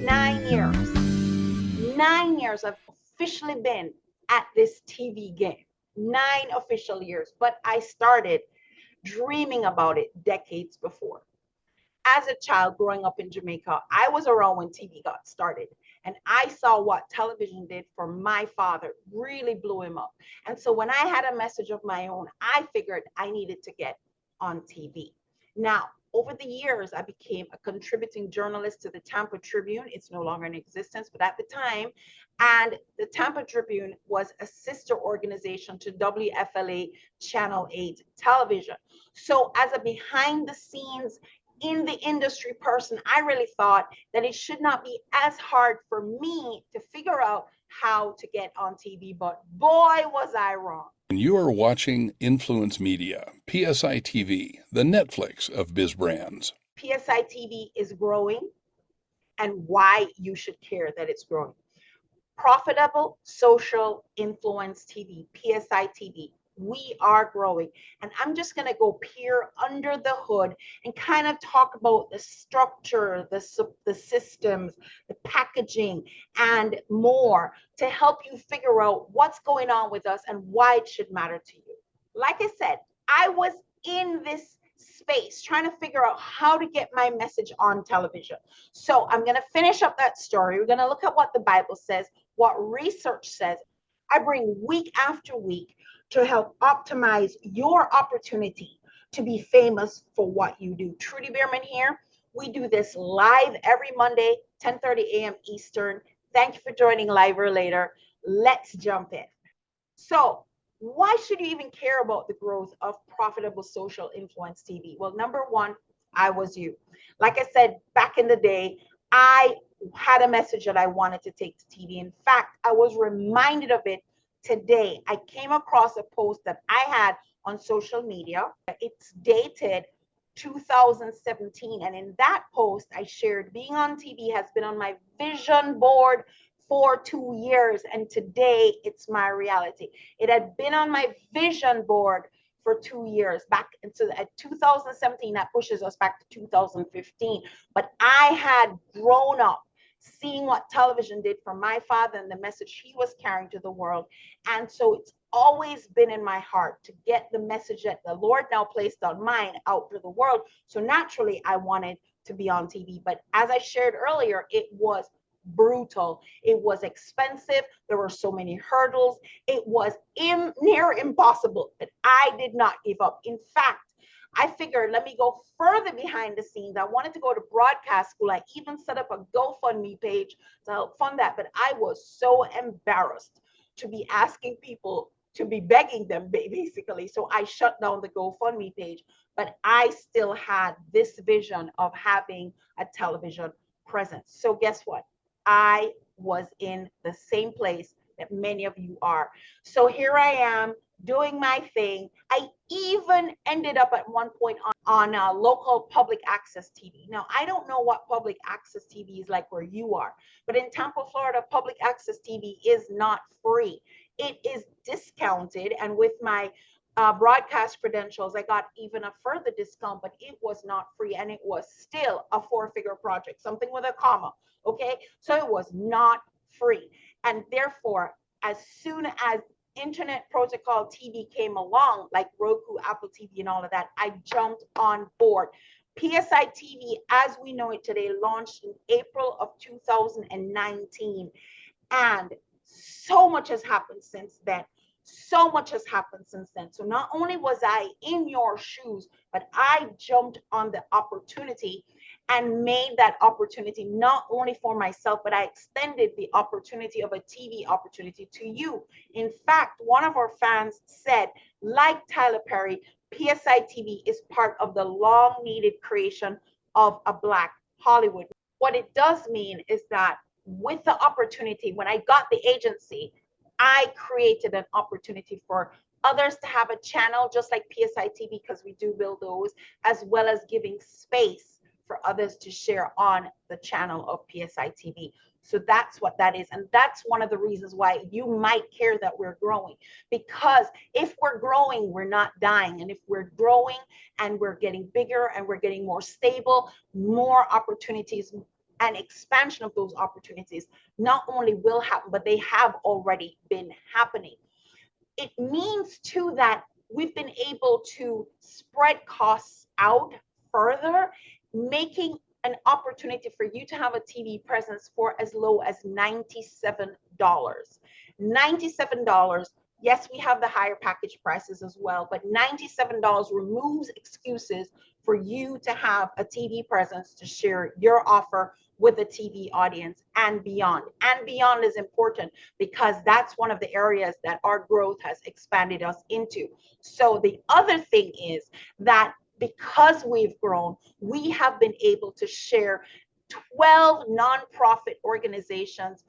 9 years. 9 years I've officially been at this TV game. 9 official years. But I started dreaming about it decades before. As a child growing up in Jamaica, I was around when TV got started. And I saw what television did for my father, really blew him up. And so when I had a message of my own, I figured I needed to get on TV. Now, over the years, I became a contributing journalist to the Tampa Tribune. It's no longer in existence, but at the time, and the Tampa Tribune was a sister organization to WFLA Channel 8 television. So, as a behind the scenes in the industry person, I really thought that it should not be as hard for me to figure out how to get on TV. But boy, was I wrong. You are watching Influence Media, PSI TV, the Netflix of biz brands. PSI TV is growing, and why you should care that it's growing. Profitable social influence TV, PSI TV. We are growing. And I'm just going to go peer under the hood and kind of talk about the structure, the systems, the packaging, and more to help you figure out what's going on with us and why it should matter to you. Like I said, I was in this space trying to figure out how to get my message on television. So I'm going to finish up that story. We're going to look at what the Bible says, what research says. I bring week after week to help optimize your opportunity to be famous for what you do. Trudy Beerman here. We do this live every Monday, 10:30 a.m. Eastern. Thank you for joining live or later. Let's jump in. So, why should you even care about the growth of profitable social influence TV? Well, number one, I was you. Like I said, back in the day, I had a message that I wanted to take to TV. In fact, I was reminded of it today. I came across a post that I had on social media. It's dated 2017. And in that post, I shared being on TV has been on my vision board for 2 years, and today it's my reality. It had been on my vision board for 2 years back into at 2017. That pushes us back to 2015. But I had grown up seeing what television did for my father and the message he was carrying to the world. And so it's always been in my heart to get the message that the Lord now placed on mine out to the world. So naturally, I wanted to be on TV. But as I shared earlier, it was brutal. It was expensive. There were so many hurdles. It was near impossible, but I did not give up. In fact, I figured, let me go further behind the scenes. I wanted to go to broadcast school. I even set up a GoFundMe page to help fund that, but I was so embarrassed to be asking people, to be begging them, basically. So I shut down the GoFundMe page, but I still had this vision of having a television presence. So guess what? I was in the same place that many of you are. So here I am doing my thing. I even ended up at one point on a local public access TV. Now, I don't know what public access TV is like where you are, but in Tampa, Florida, public access TV is not free. It is discounted. And with my broadcast credentials, I got even a further discount, but it was not free. And it was still a 4-figure project, something with a comma. Okay. So it was not free. And therefore, as soon as internet protocol TV came along, like Roku, Apple TV, and all of that, I jumped on board. PSI TV, as we know it today, launched in April of 2019. And so much has happened since then. So much has happened since then. So not only was I in your shoes, but I jumped on the opportunity and made that opportunity not only for myself, but I extended the opportunity of a TV opportunity to you. In fact, one of our fans said, like Tyler Perry, PSI TV is part of the long needed creation of a Black Hollywood. What it does mean is that with the opportunity, when I got the agency, I created an opportunity for others to have a channel just like PSI TV, because we do build those, as well as giving space for others to share on the channel of PSI TV. So that's what that is. And that's one of the reasons why you might care that we're growing, because if we're growing, we're not dying. And if we're growing and we're getting bigger and we're getting more stable, more opportunities and expansion of those opportunities not only will happen, but they have already been happening. It means too that we've been able to spread costs out further, making an opportunity for you to have a TV presence for as low as $97. $97. Yes, we have the higher package prices as well, but $97 removes excuses for you to have a TV presence to share your offer with the TV audience and beyond. And beyond is important because that's one of the areas that our growth has expanded us into. So the other thing is that because we've grown, we have been able to share 12 nonprofit organizations,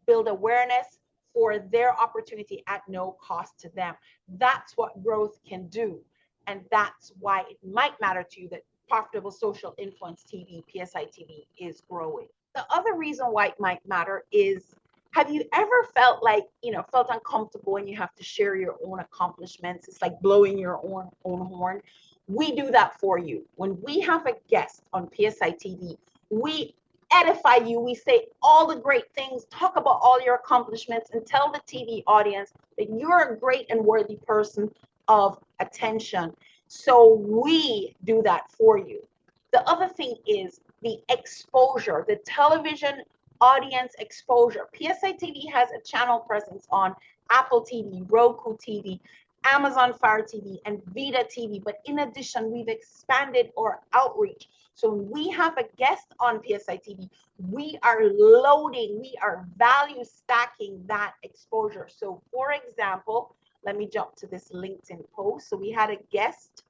build awareness for their opportunity at no cost to them. That's what growth can do. And that's why it might matter to you that Profitable Social Influence TV, PSI TV, is growing. The other reason why it might matter is, have you ever felt like, felt uncomfortable when you have to share your own accomplishments? It's like blowing your own horn. We do that for you. When we have a guest on PSI TV, we edify you. We say all the great things, talk about all your accomplishments, and tell the TV audience that you're a great and worthy person of attention. So we do that for you. The other thing is the exposure, the television audience exposure. PSI TV has a channel presence on Apple TV, Roku TV, Amazon Fire TV, and Vita TV. But in addition, we've expanded our outreach. So when we have a guest on PSI TV, we are loading, we are value stacking that exposure. So for example, let me jump to this LinkedIn post. So we had a guest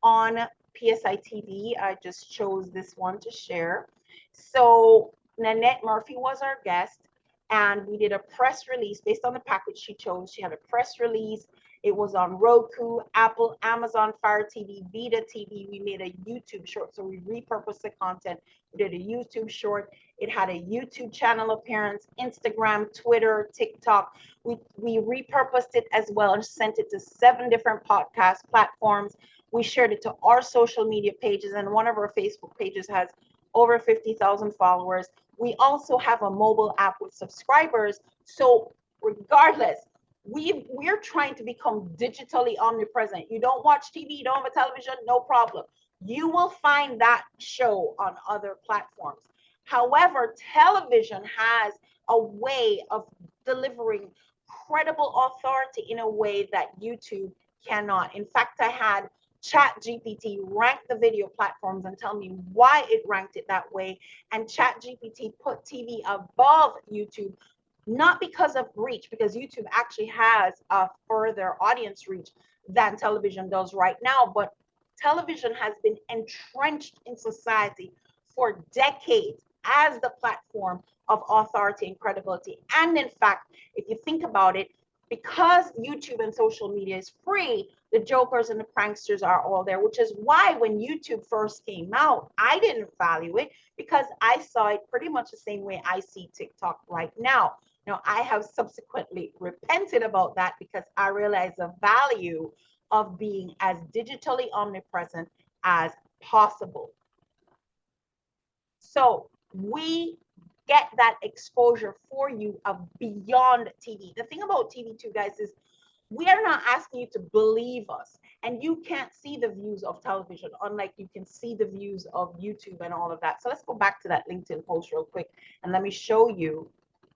on PSI TV. I just chose this one to share. So Nanette Murphy was our guest, and we did a press release based on the package she chose. She had a press release. It was on Roku, Apple, Amazon Fire TV, Vita TV. We made a YouTube short, so we repurposed the content. We did a YouTube short. It had a YouTube channel appearance, Instagram, Twitter, TikTok. We repurposed it as well and sent it to 7 different podcast platforms. We shared it to our social media pages, and one of our Facebook pages has over 50,000 followers. We also have a mobile app with subscribers. So regardless, we're trying to become digitally omnipresent. You don't watch TV, you don't have a television, no problem. You will find that show on other platforms. However, television has a way of delivering credible authority in a way that YouTube cannot. In fact, I had ChatGPT rank the video platforms and tell me why it ranked it that way. And ChatGPT put TV above YouTube, not because of reach, because YouTube actually has a further audience reach than television does right now. But television has been entrenched in society for decades as the platform of authority and credibility. And in fact, if you think about it, because YouTube and social media is free, the jokers and the pranksters are all there, which is why when YouTube first came out, I didn't value it because I saw it pretty much the same way I see TikTok right now. Now, I have subsequently repented about that because I realize the value of being as digitally omnipresent as possible. So we get that exposure for you of beyond TV. The thing about TV too, guys, is we are not asking you to believe us, and you can't see the views of television, unlike you can see the views of YouTube and all of that. So let's go back to that LinkedIn post real quick, and let me show you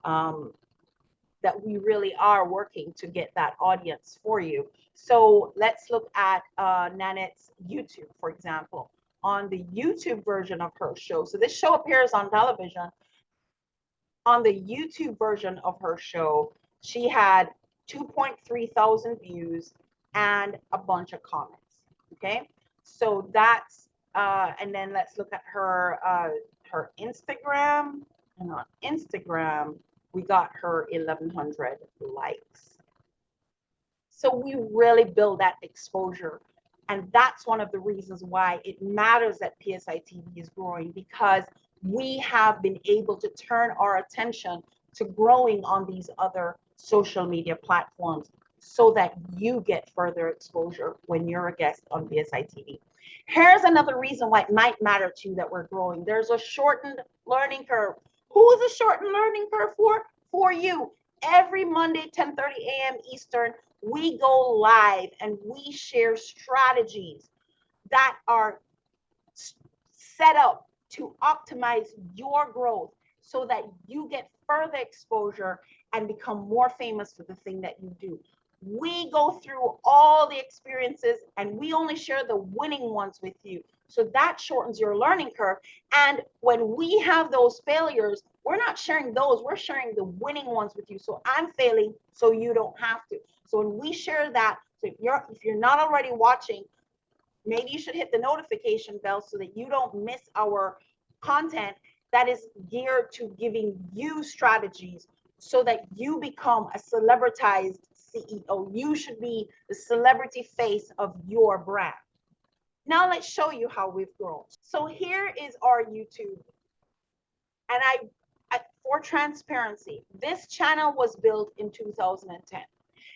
that we really are working to get that audience for you. So let's look at Nanette's YouTube, for example, on the YouTube version of her show. So this show appears on television. On the YouTube version of her show, she had 2.3 thousand views and a bunch of comments. Okay, so that's and then let's look at her her Instagram. And on Instagram, we got her 1,100 likes. So we really build that exposure. And that's one of the reasons why it matters that PSI TV is growing, because we have been able to turn our attention to growing on these other social media platforms so that you get further exposure when you're a guest on PSI TV. Here's another reason why it might matter to you that we're growing. There's a shortened learning curve. Who is a shortened learning curve for? For you. Every Monday, 10:30 a.m. Eastern, we go live and we share strategies that are set up to optimize your growth so that you get further exposure and become more famous for the thing that you do. We go through all the experiences and we only share the winning ones with you. So that shortens your learning curve. And when we have those failures, we're not sharing those, we're sharing the winning ones with you. So I'm failing, so you don't have to. So when we share that, so if you're not already watching, maybe you should hit the notification bell so that you don't miss our content that is geared to giving you strategies so that you become a celebritized CEO. You should be the celebrity face of your brand. Now let's show you how we've grown. So here is our YouTube. And for transparency, this channel was built in 2010.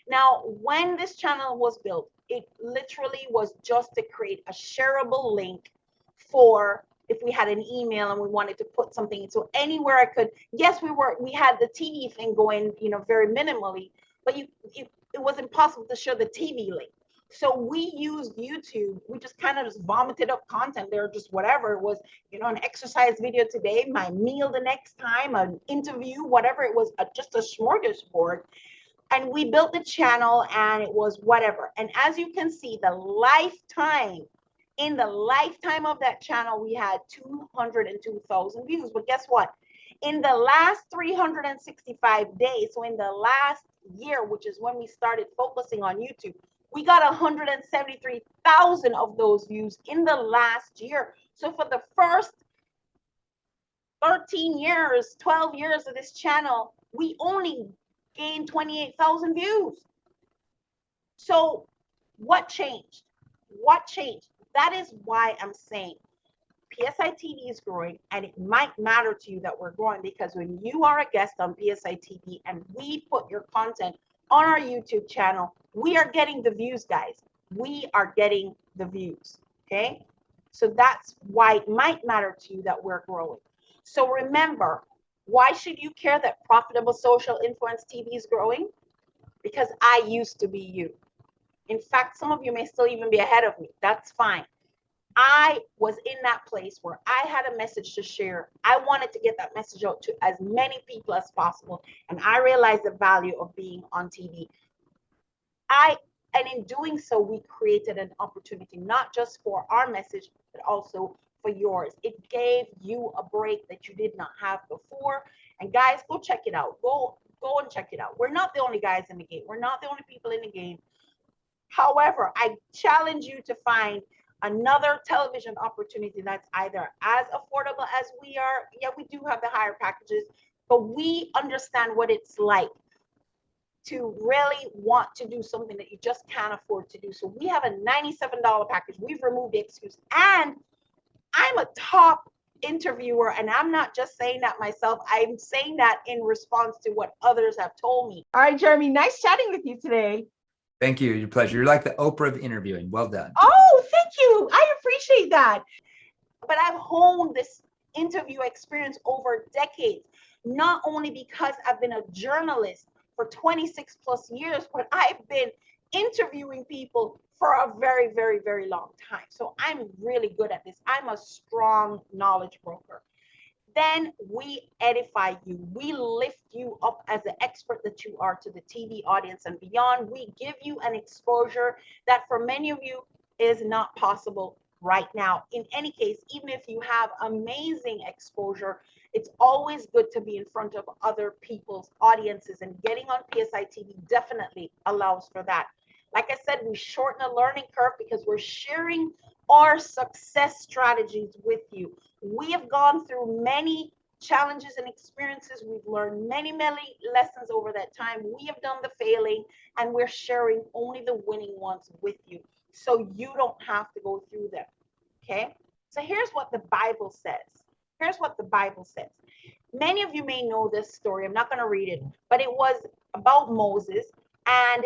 Now, when this channel was built, it literally was just to create a shareable link for if we had an email and we wanted to put something. So anywhere I could, yes, we had the TV thing going, very minimally, but it was impossible to share the TV link. So we used YouTube. We just kind of just vomited up content there, just whatever it was, an exercise video today, my meal the next time, an interview, whatever it was, just a smorgasbord. And we built the channel and it was whatever. And as you can see, in the lifetime of that channel, we had 202,000 views. But guess what? In the last 365 days, so in the last year, which is when we started focusing on YouTube, we got 173,000 of those views in the last year. So for the first 13 years, 12 years of this channel, we only gained 28,000 views. So what changed? What changed? That is why I'm saying PSI TV is growing, and it might matter to you that we're growing, because when you are a guest on PSI TV and we put your content on our YouTube channel, we are getting the views, guys. We are getting the views, okay? So that's why it might matter to you that we're growing. So remember, why should you care that Profitable Social Influence TV is growing? Because I used to be you. In fact, some of you may still even be ahead of me. That's fine. I was in that place where I had a message to share. I wanted to get that message out to as many people as possible. And I realized the value of being on TV. And in doing so, we created an opportunity, not just for our message, but also for yours. It gave you a break that you did not have before. And guys, go check it out. Go and check it out. We're not the only guys in the game. We're not the only people in the game. However, I challenge you to find another television opportunity that's either as affordable as we are. Yeah, we do have the higher packages, but we understand what it's like to really want to do something that you just can't afford to do. So we have a $97 package. We've removed the excuse. And I'm a top interviewer, and I'm not just saying that myself. I'm saying that in response to what others have told me. All right, Jeremy, nice chatting with you today. Thank you. Your pleasure. You're like the Oprah of interviewing. Well done. Oh, thank you. I appreciate that. But I've honed this interview experience over decades, not only because I've been a journalist for 26 plus years, but I've been interviewing people for a very, very, very long time. So I'm really good at this. I'm a strong knowledge broker. Then we edify you. We lift you up as the expert that you are to the TV audience and beyond. We give you an exposure that for many of you is not possible right now. In any case, even if you have amazing exposure, it's always good to be in front of other people's audiences, and getting on PSI TV definitely allows for that. Like I said, we shorten the learning curve because we're sharing our success strategies with you. We have gone through many challenges and experiences. We've learned many, many lessons over that time. We have done the failing, and we're sharing only the winning ones with you, so you don't have to go through them. Okay? So here's what the Bible says. Here's what the Bible says. Many of you may know this story. I'm not going to read it, but it was about Moses, and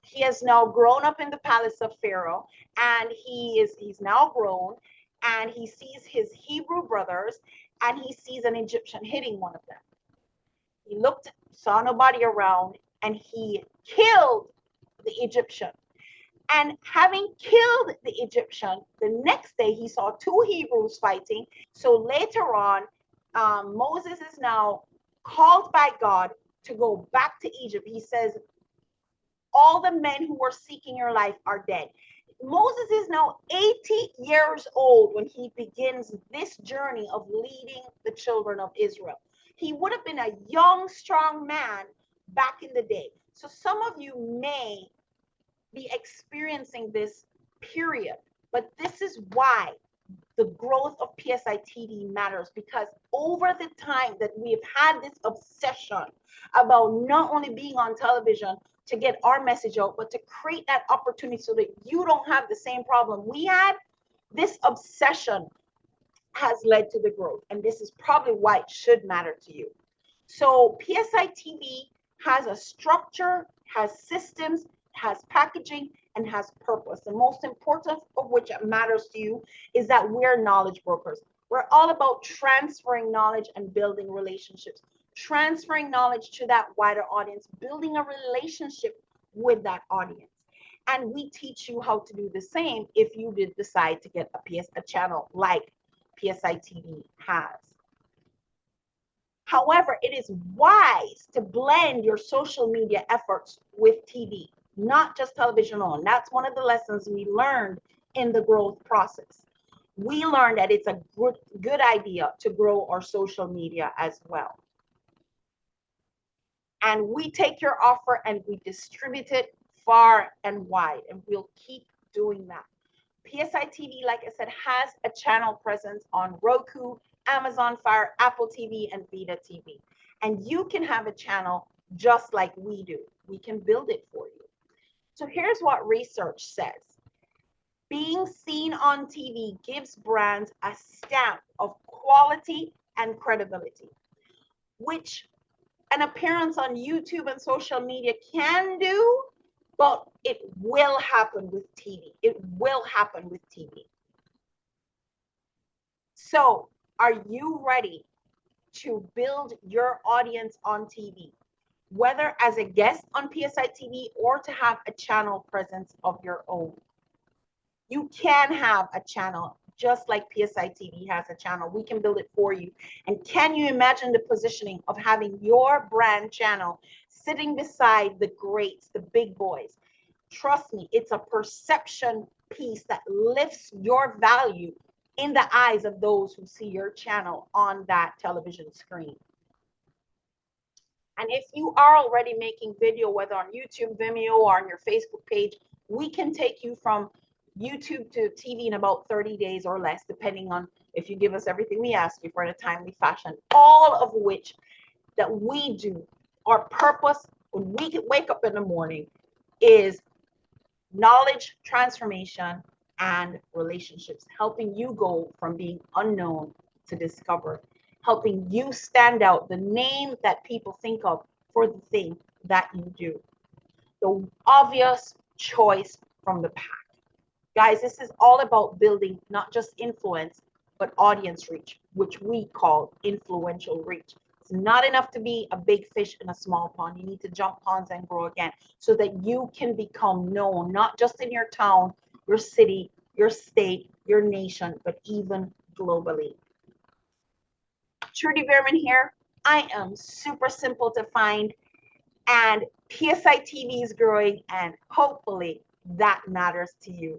He has now grown up in the palace of Pharaoh, and he's now grown, and he sees his Hebrew brothers, and he sees an Egyptian hitting one of them. He looked, saw nobody around, and he killed the Egyptian. And having killed the Egyptian, the next day he saw two Hebrews fighting. So later on, Moses is now called by God to go back to Egypt. He says, all the men who were seeking your life are dead. Moses is now 80 years old when he begins this journey of leading the children of Israel. He would have been a young, strong man back in the day. So some of you may be experiencing this period, but this is why the growth of PSI TV matters, because over the time that we have had this obsession about not only being on television to get our message out, but to create that opportunity so that you don't have the same problem we had, this obsession has led to the growth. And this is probably why it should matter to you. So PSI TV has a structure, has systems, has packaging, and has purpose. The most important of which matters to you is that we're knowledge brokers. We're all about transferring knowledge and building relationships, transferring knowledge to that wider audience, building a relationship with that audience. And we teach you how to do the same if you did decide to get a channel like PSI TV has. However, it is wise to blend your social media efforts with TV, not just television alone. That's one of the lessons we learned in the growth process. We learned that it's a good idea to grow our social media as well. And we take your offer and we distribute it far and wide, and we'll keep doing that. PSI TV, like I said, has a channel presence on Roku, Amazon Fire, Apple TV, and Vita TV. And you can have a channel just like we do. We can build it for you. So here's what research says. Being seen on TV gives brands a stamp of quality and credibility, which an appearance on YouTube and social media can do, but it will happen with TV. It will happen with TV. So, are you ready to build your audience on TV, whether as a guest on PSI TV or to have a channel presence of your own? You can have a channel just like PSI TV has a channel. We can build it for you. And can you imagine the positioning of having your brand channel sitting beside the greats, the big boys? Trust me, it's a perception piece that lifts your value in the eyes of those who see your channel on that television screen. And if you are already making video, whether on YouTube, Vimeo, or on your Facebook page, we can take you from YouTube to TV in about 30 days or less, depending on if you give us everything we ask you for in a timely fashion, all of which that we do, our purpose when we wake up in the morning is knowledge transformation and relationships, helping you go from being unknown to discovered, helping you stand out, the name that people think of for the thing that you do, the obvious choice from the pack. Guys, this is all about building not just influence, but audience reach, which we call influential reach. It's not enough to be a big fish in a small pond. You need to jump ponds and grow again so that you can become known, not just in your town, your city, your state, your nation, but even globally. Trudy Beerman here. I am super simple to find, and PSI TV is growing, and hopefully that matters to you.